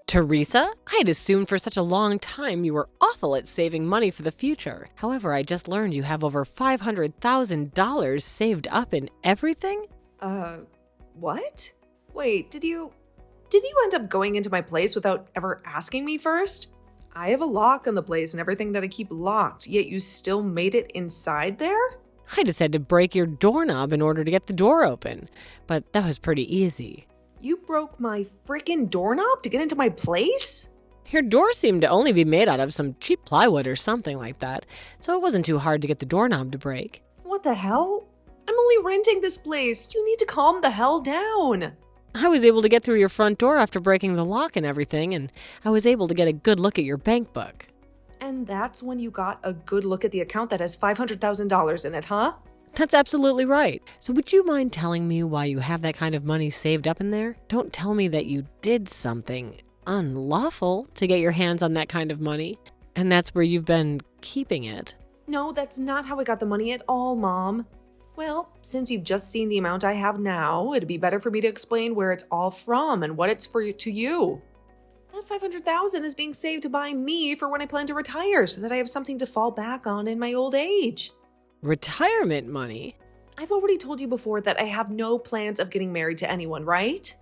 Teresa, I'd assumed for such a long time you were awful at saving money for the future. However, I just learned you have over $500,000 saved up in everything? What? Wait, did you end up going into my place without ever asking me first? I have a lock on the place and everything that I keep locked, yet you still made it inside there? I just had to break your doorknob in order to get the door open, but that was pretty easy. You broke my freaking doorknob to get into my place? Your door seemed to only be made out of some cheap plywood or something like that, so it wasn't too hard to get the doorknob to break. What the hell? I'm only renting this place. You need to calm the hell down. I was able to get through your front door after breaking the lock and everything, and I was able to get a good look at your bank book. And that's when you got a good look at the account that has $500,000 in it, huh? That's absolutely right. So would you mind telling me why you have that kind of money saved up in there? Don't tell me that you did something unlawful to get your hands on that kind of money, and that's where you've been keeping it. No, that's not how I got the money at all, Mom. Well, since you've just seen the amount I have now, it'd be better for me to explain where it's all from and what it's for to you. That $500,000 is being saved by me for when I plan to retire so that I have something to fall back on in my old age. Retirement money? I've already told you before that I have no plans of getting married to anyone, right?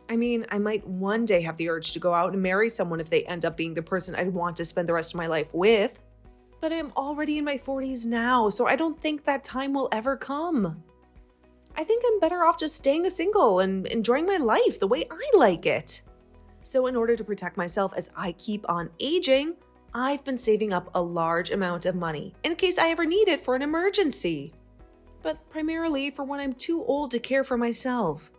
I mean, I might one day have the urge to go out and marry someone if they end up being the person I'd want to spend the rest of my life with. But I'm already in my 40s now, so I don't think that time will ever come. I think I'm better off just staying a single and enjoying my life the way I like it. So in order to protect myself as I keep on aging, I've been saving up a large amount of money in case I ever need it for an emergency. But primarily for when I'm too old to care for myself.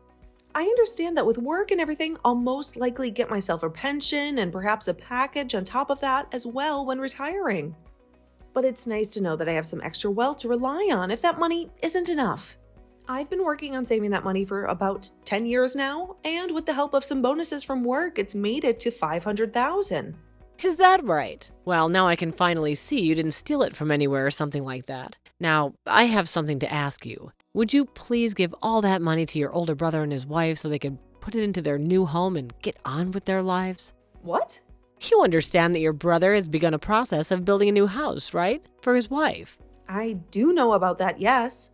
I understand that with work and everything, I'll most likely get myself a pension and perhaps a package on top of that as well when retiring. But it's nice to know that I have some extra wealth to rely on if that money isn't enough. I've been working on saving that money for about 10 years now, and with the help of some bonuses from work, it's made it to $500,000. Is that right? Well, now I can finally see you didn't steal it from anywhere or something like that. Now, I have something to ask you. Would you please give all that money to your older brother and his wife so they could put it into their new home and get on with their lives? What? You understand that your brother has begun a process of building a new house, right? For his wife. I do know about that, yes.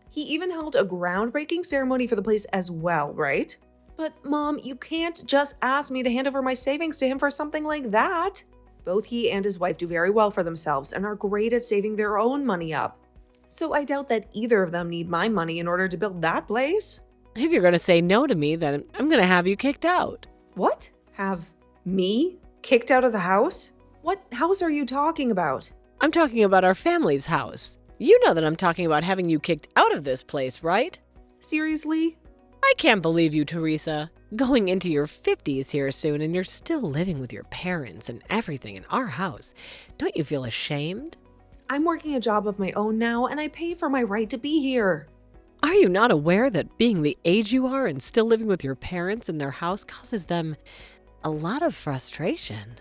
He even held a groundbreaking ceremony for the place as well, right? But Mom, you can't just ask me to hand over my savings to him for something like that. Both he and his wife do very well for themselves and are great at saving their own money up. So I doubt that either of them need my money in order to build that place. If you're going to say no to me, then I'm going to have you kicked out. What? Have me kicked out of the house? What house are you talking about? I'm talking about our family's house. You know that I'm talking about having you kicked out of this place, right? Seriously? I can't believe you, Teresa. Going into your 50s here soon and you're still living with your parents and everything in our house. Don't you feel ashamed? I'm working a job of my own now and I pay for my right to be here. Are you not aware that being the age you are and still living with your parents in their house causes them a lot of frustration?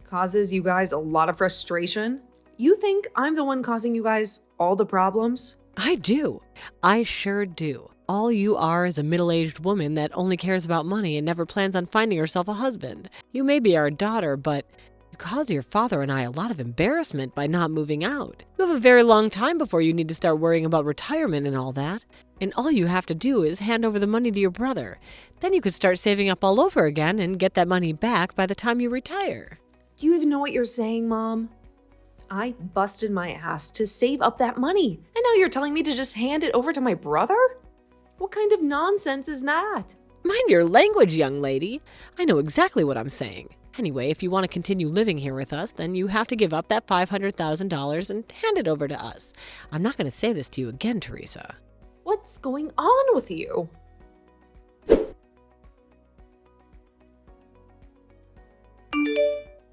Causes you guys a lot of frustration? You think I'm the one causing you guys all the problems? I do. I sure do. All you are is a middle-aged woman that only cares about money and never plans on finding herself a husband. You may be our daughter, but you cause your father and I a lot of embarrassment by not moving out. You have a very long time before you need to start worrying about retirement and all that. And all you have to do is hand over the money to your brother. Then you could start saving up all over again and get that money back by the time you retire. Do you even know what you're saying, Mom? I busted my ass to save up that money, and now you're telling me to just hand it over to my brother? What kind of nonsense is that? Mind your language, young lady. I know exactly what I'm saying. Anyway, if you want to continue living here with us, then you have to give up that $500,000 and hand it over to us. I'm not going to say this to you again, Teresa. What's going on with you?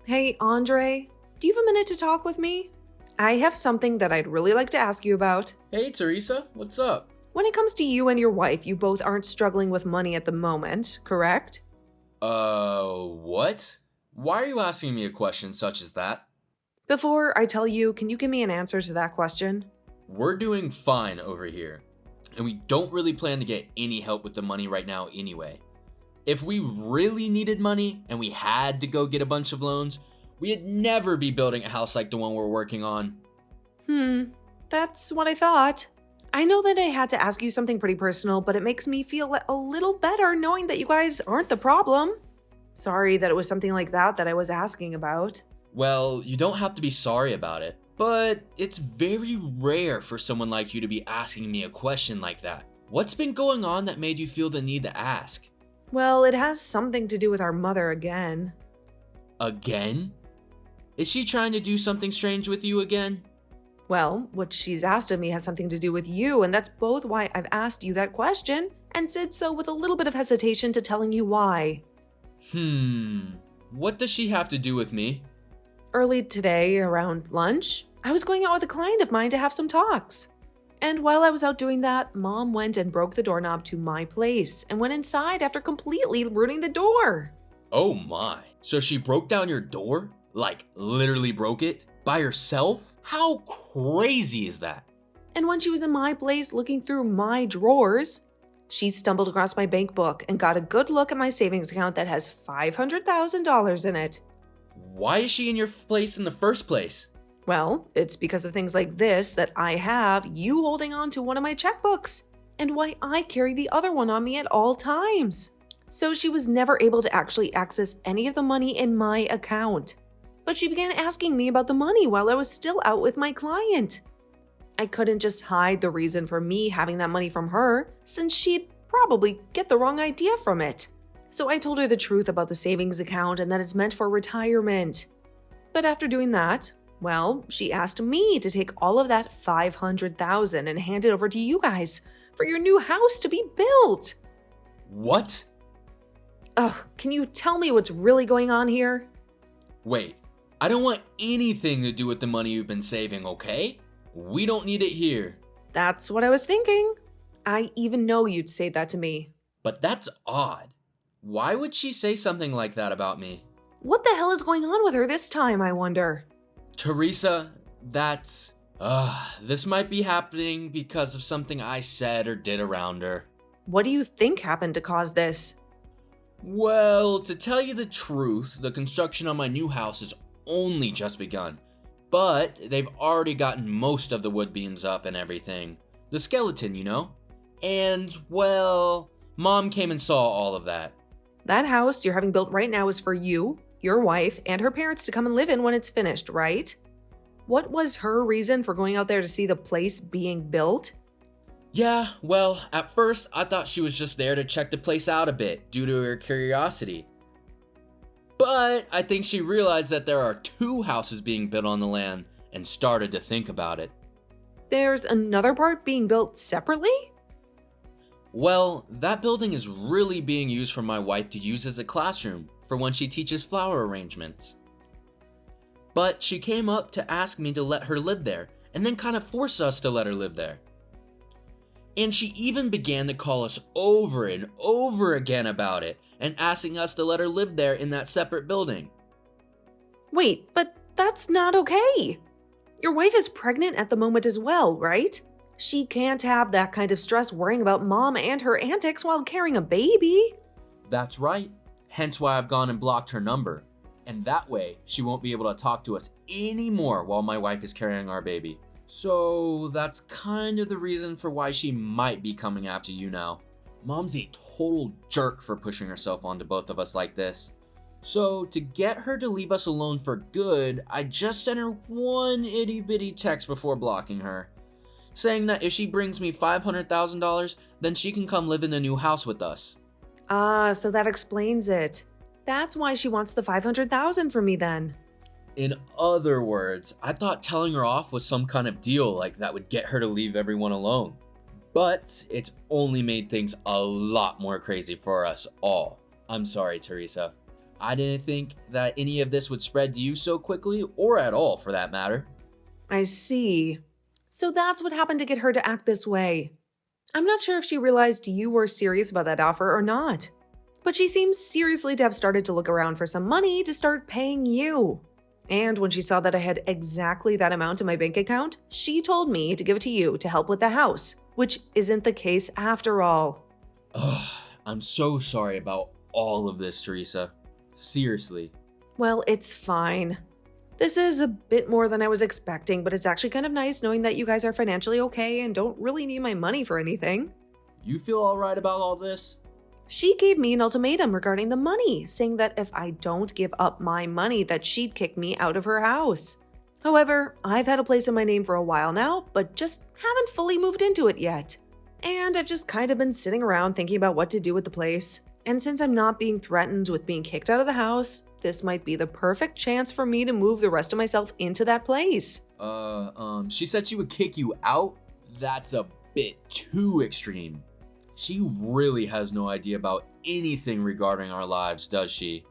Hey, Andre, do you have a minute to talk with me? I have something that I'd really like to ask you about. Hey, Teresa, what's up? When it comes to you and your wife, you both aren't struggling with money at the moment, correct? What? Why are you asking me a question such as that? Before I tell you, can you give me an answer to that question? We're doing fine over here, and we don't really plan to get any help with the money right now anyway. If we really needed money and we had to go get a bunch of loans, we'd never be building a house like the one we're working on. That's what I thought. I know that I had to ask you something pretty personal, but it makes me feel a little better knowing that you guys aren't the problem. Sorry that it was something like that I was asking about. Well, you don't have to be sorry about it, but it's very rare for someone like you to be asking me a question like that. What's been going on that made you feel the need to ask? Well, it has something to do with our mother again. Again? Is she trying to do something strange with you again? Well, what she's asked of me has something to do with you, and that's both why I've asked you that question, and said so with a little bit of hesitation to telling you why. What does she have to do with me? Early today, around lunch, I was going out with a client of mine to have some talks. And while I was out doing that, Mom went and broke the doorknob to my place and went inside after completely ruining the door. Oh my. So she broke down your door? Like, literally broke it? By herself? How crazy is that? And when she was in my place looking through my drawers, she stumbled across my bank book and got a good look at my savings account that has $500,000 in it. Why is she in your place in the first place? Well, it's because of things like this that I have you holding on to one of my checkbooks, and why I carry the other one on me at all times. So she was never able to actually access any of the money in my account. But she began asking me about the money while I was still out with my client. I couldn't just hide the reason for me having that money from her, since she'd probably get the wrong idea from it. So I told her the truth about the savings account and that it's meant for retirement. But after doing that, well, she asked me to take all of that $500,000 and hand it over to you guys for your new house to be built. What? Ugh, can you tell me what's really going on here? Wait, I don't want anything to do with the money you've been saving, okay? We don't need it here. That's what I was thinking. I even know you'd say that to me. But that's odd. Why would she say something like that about me? What the hell is going on with her this time, I wonder? Teresa, that's... this might be happening because of something I said or did around her. What do you think happened to cause this? Well, to tell you the truth, the construction on my new house has only just begun. But they've already gotten most of the wood beams up and everything. The skeleton, you know? And, well, Mom came and saw all of that. That house you're having built right now is for you, your wife, and her parents to come and live in when it's finished, right? What was her reason for going out there to see the place being built? Yeah, well, at first I thought she was just there to check the place out a bit due to her curiosity. But I think she realized that there are 2 houses being built on the land and started to think about it. There's another part being built separately? Well, that building is really being used for my wife to use as a classroom for when she teaches flower arrangements. But she came up to ask me to let her live there and then kind of force us to let her live there. And she even began to call us over and over again about it and asking us to let her live there in that separate building. Wait, but that's not okay. Your wife is pregnant at the moment as well, right? She can't have that kind of stress worrying about Mom and her antics while carrying a baby. That's right. Hence why I've gone and blocked her number. And that way, she won't be able to talk to us anymore while my wife is carrying our baby. So that's kind of the reason for why she might be coming after you now. Mom's a total jerk for pushing herself onto both of us like this. So to get her to leave us alone for good, I just sent her one itty bitty text before blocking her, saying that if she brings me $500,000, then she can come live in the new house with us. Ah, so that explains it. That's why she wants the $500,000 from me then. In other words, I thought telling her off was some kind of deal like that would get her to leave everyone alone. But it's only made things a lot more crazy for us all. I'm sorry, Teresa. I didn't think that any of this would spread to you so quickly, or at all for that matter. I see. So that's what happened to get her to act this way. I'm not sure if she realized you were serious about that offer or not. But she seems seriously to have started to look around for some money to start paying you. And when she saw that I had exactly that amount in my bank account, she told me to give it to you to help with the house, which isn't the case after all. Ugh, I'm so sorry about all of this, Teresa. Seriously. Well, it's fine. This is a bit more than I was expecting, but it's actually kind of nice knowing that you guys are financially okay and don't really need my money for anything. You feel alright about all this? She gave me an ultimatum regarding the money, saying that if I don't give up my money, that she'd kick me out of her house. However, I've had a place in my name for a while now, but just haven't fully moved into it yet. And I've just kind of been sitting around thinking about what to do with the place. And since I'm not being threatened with being kicked out of the house, this might be the perfect chance for me to move the rest of myself into that place. She said she would kick you out? That's a bit too extreme. She really has no idea about anything regarding our lives, does she?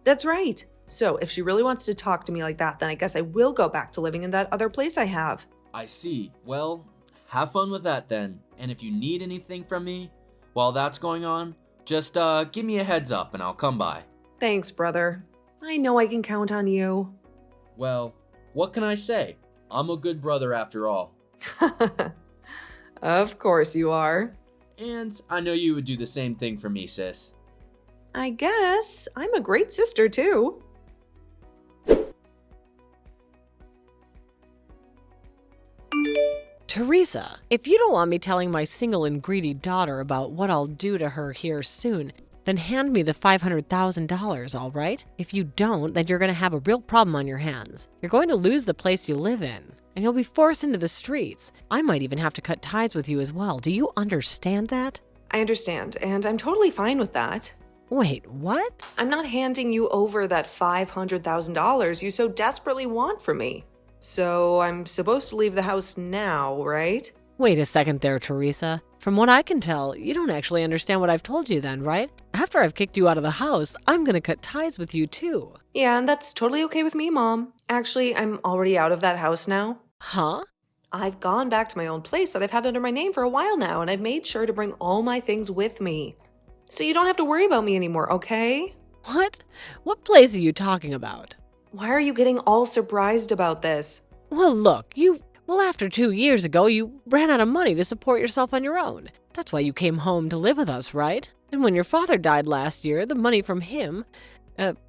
That's right. So if she really wants to talk to me like that, then I guess I will go back to living in that other place I have. I see. Well, have fun with that then. And if you need anything from me while that's going on, just give me a heads up and I'll come by. Thanks, brother. I know I can count on you. Well, what can I say? I'm a good brother after all. Of course you are. And I know you would do the same thing for me, sis. I guess I'm a great sister too. Teresa, if you don't want me telling my single and greedy daughter about what I'll do to her here soon, then hand me the $500,000, all right? If you don't, then you're going to have a real problem on your hands. You're going to lose the place you live in, and you'll be forced into the streets. I might even have to cut ties with you as well. Do you understand that? I understand, and I'm totally fine with that. Wait, what? I'm not handing you over that $500,000 you so desperately want from me. So I'm supposed to leave the house now, right? Wait a second there, Teresa. From what I can tell, you don't actually understand what I've told you then, right? After I've kicked you out of the house, I'm gonna cut ties with you too. Yeah, and that's totally okay with me, Mom. Actually, I'm already out of that house now. Huh? I've gone back to my own place that I've had under my name for a while now, and I've made sure to bring all my things with me. So you don't have to worry about me anymore, okay? What? What place are you talking about? Why are you getting all surprised about this? Well, look, after 2 years ago, you ran out of money to support yourself on your own. That's why you came home to live with us, right? And when your father died last year, the money from him,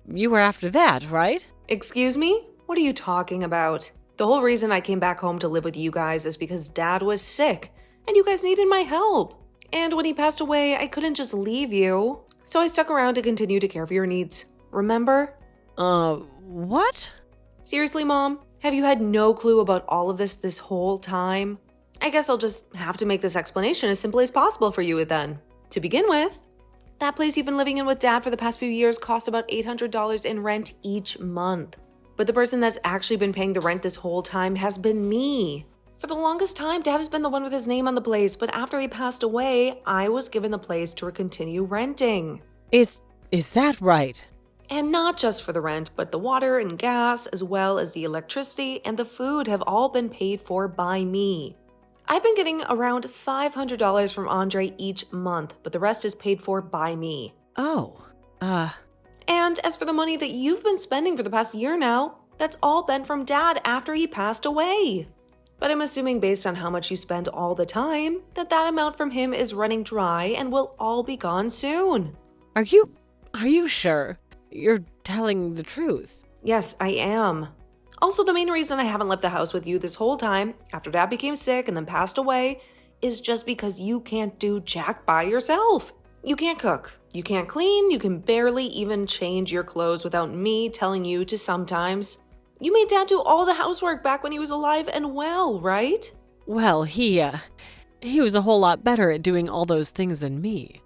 you were after that, right? Excuse me? What are you talking about? The whole reason I came back home to live with you guys is because Dad was sick, and you guys needed my help. And when he passed away, I couldn't just leave you. So I stuck around to continue to care for your needs. Remember? What? Seriously, Mom? Have you had no clue about all of this whole time? I guess I'll just have to make this explanation as simple as possible for you then. To begin with, that place you've been living in with Dad for the past few years costs about $800 in rent each month. But the person that's actually been paying the rent this whole time has been me. For the longest time, Dad has been the one with his name on the place, but after he passed away, I was given the place to continue renting. Is that right? And not just for the rent, but the water and gas, as well as the electricity and the food have all been paid for by me. I've been getting around $500 from Andre each month, but the rest is paid for by me. Oh, And as for the money that you've been spending for the past year now, that's all been from Dad after he passed away. But I'm assuming based on how much you spend all the time, that amount from him is running dry and will all be gone soon. Are you sure? You're telling the truth. Yes, I am. Also, the main reason I haven't left the house with you this whole time, after Dad became sick and then passed away, is just because you can't do jack by yourself. You can't cook, you can't clean, you can barely even change your clothes without me telling you to sometimes. You made Dad do all the housework back when he was alive and well, right? Well, he was a whole lot better at doing all those things than me.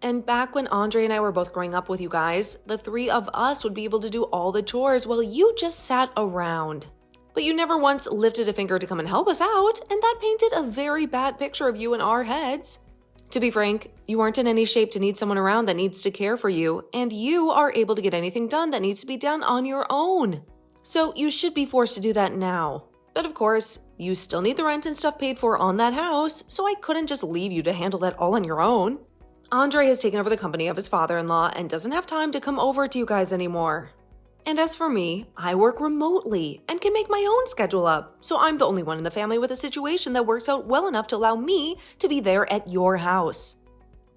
And back when Andre and I were both growing up with you guys, the three of us would be able to do all the chores while you just sat around. But you never once lifted a finger to come and help us out, and that painted a very bad picture of you in our heads. To be frank, you aren't in any shape to need someone around that needs to care for you, and you are able to get anything done that needs to be done on your own. So you should be forced to do that now. But of course, you still need the rent and stuff paid for on that house, so I couldn't just leave you to handle that all on your own. Andre has taken over the company of his father-in-law and doesn't have time to come over to you guys anymore. And as for me, I work remotely and can make my own schedule up, so I'm the only one in the family with a situation that works out well enough to allow me to be there at your house.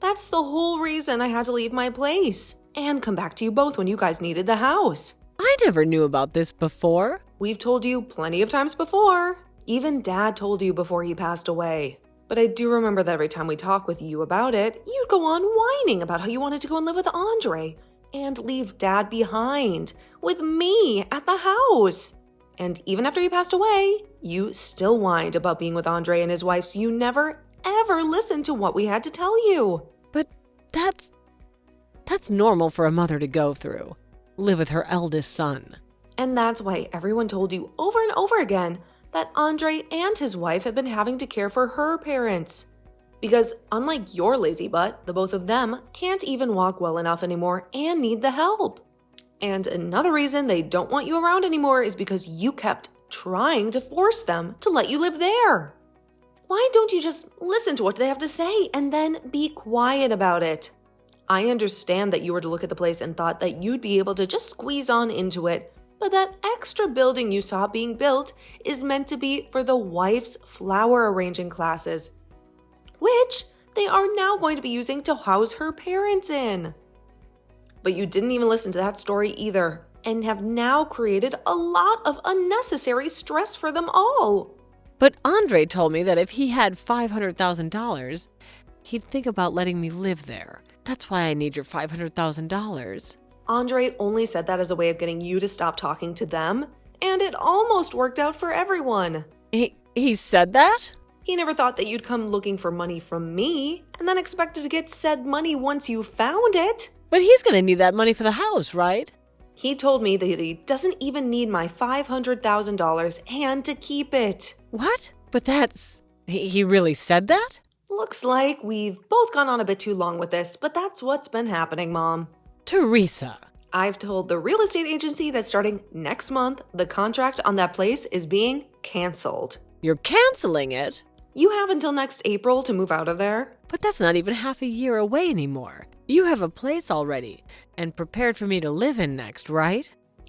That's the whole reason I had to leave my place and come back to you both when you guys needed the house. I never knew about this before. We've told you plenty of times before. Even Dad told you before he passed away. But I do remember that every time we talk with you about it, you'd go on whining about how you wanted to go and live with Andre and leave Dad behind with me at the house. And even after he passed away, you still whined about being with Andre and his wife, so you never, ever listened to what we had to tell you. But that's normal for a mother to go through. Live with her eldest son. And that's why everyone told you over and over again that Andre and his wife have been having to care for her parents. Because unlike your lazy butt, the both of them can't even walk well enough anymore and need the help. And another reason they don't want you around anymore is because you kept trying to force them to let you live there. Why don't you just listen to what they have to say and then be quiet about it? I understand that you were to look at the place and thought that you'd be able to just squeeze on into it, but that extra building you saw being built is meant to be for the wife's flower arranging classes, which they are now going to be using to house her parents in. But you didn't even listen to that story either, and have now created a lot of unnecessary stress for them all. But Andre told me that if he had $500,000, he'd think about letting me live there. That's why I need your $500,000. Andre only said that as a way of getting you to stop talking to them, and it almost worked out for everyone. He said that? He never thought that you'd come looking for money from me, and then expected to get said money once you found it. But he's going to need that money for the house, right? He told me that he doesn't even need my $500,000 and to keep it. What? But he really said that? Looks like we've both gone on a bit too long with this, but that's what's been happening, Mom. Teresa. I've told the real estate agency that starting next month, the contract on that place is being canceled. You're canceling it? You have until next April to move out of there. But that's not even half a year away anymore. You have a place already and prepared for me to live in next, right?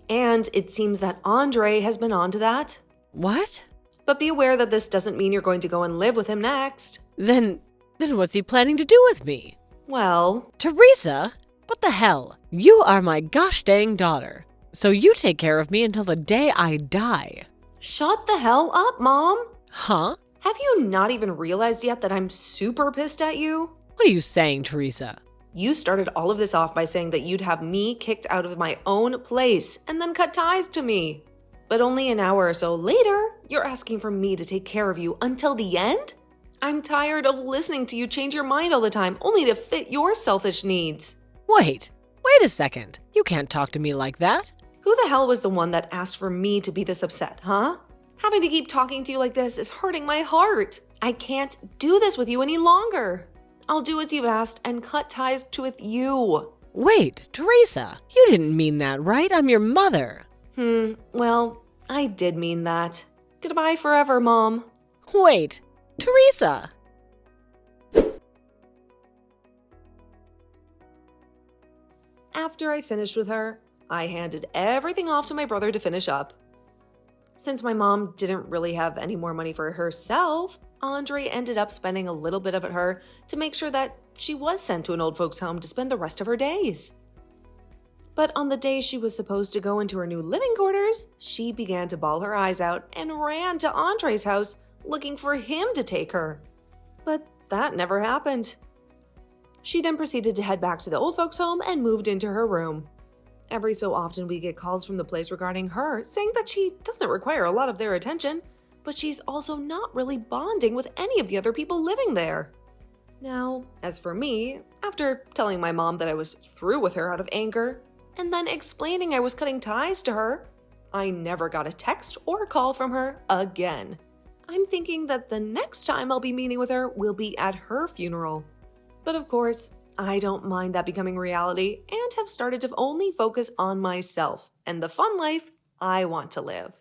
And it seems that Andre has been on to that. What? But be aware that this doesn't mean you're going to go and live with him next. Then what's he planning to do with me? Well, Teresa, what the hell? You are my gosh dang daughter. So you take care of me until the day I die. shut the hell up, Mom. Huh? Have you not even realized yet that I'm super pissed at you? What are you saying, Teresa? You started all of this off by saying that you'd have me kicked out of my own place and then cut ties to me. But only an hour or so later, you're asking for me to take care of you until the end? I'm tired of listening to you change your mind all the time only to fit your selfish needs. Wait a second. You can't talk to me like that. Who the hell was the one that asked for me to be this upset, huh? Having to keep talking to you like this is hurting my heart. I can't do this with you any longer. I'll do as you've asked and cut ties with you. Wait, Teresa, you didn't mean that, right? I'm your mother. Well, I did mean that. Goodbye forever, Mom. Wait, Teresa. After I finished with her, I handed everything off to my brother to finish up. Since my mom didn't really have any more money for herself, Andre ended up spending a little bit of it her to make sure that she was sent to an old folks' home to spend the rest of her days. But on the day she was supposed to go into her new living quarters, she began to bawl her eyes out and ran to Andre's house looking for him to take her. But that never happened. She then proceeded to head back to the old folks' home and moved into her room. Every so often we get calls from the place regarding her, saying that she doesn't require a lot of their attention, but she's also not really bonding with any of the other people living there. Now, as for me, after telling my mom that I was through with her out of anger, and then explaining I was cutting ties to her, I never got a text or a call from her again. I'm thinking that the next time I'll be meeting with her will be at her funeral. But of course, I don't mind that becoming reality and have started to only focus on myself and the fun life I want to live.